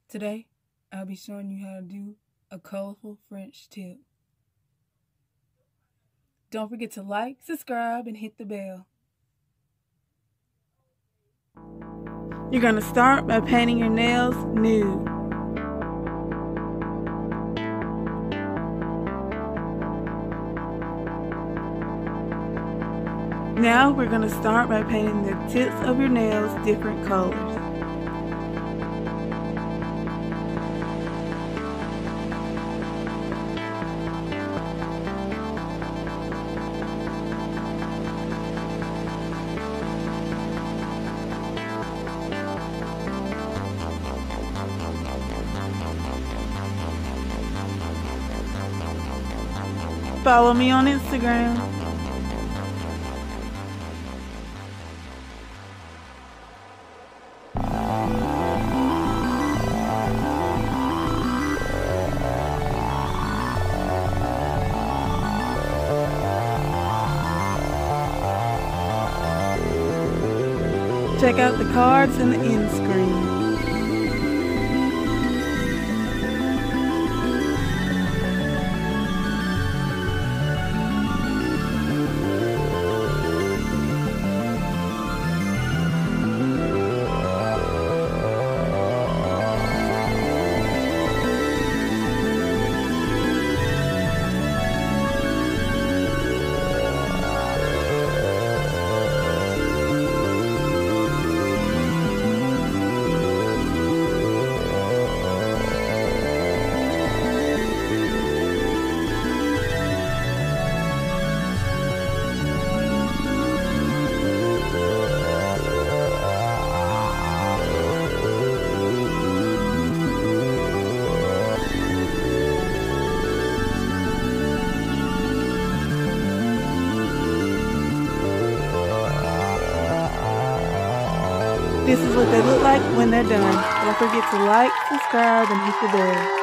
Today, I'll be showing you how to do a colorful French tip. Don't forget to like, subscribe, and hit the bell. You're going to start by painting your nails nude. Now we're going to start by painting the tips of your nails different colors. Follow me on Instagram. Check out the cards and the end screen. This is what they look like when they're done. Don't forget to like, subscribe, and hit the bell.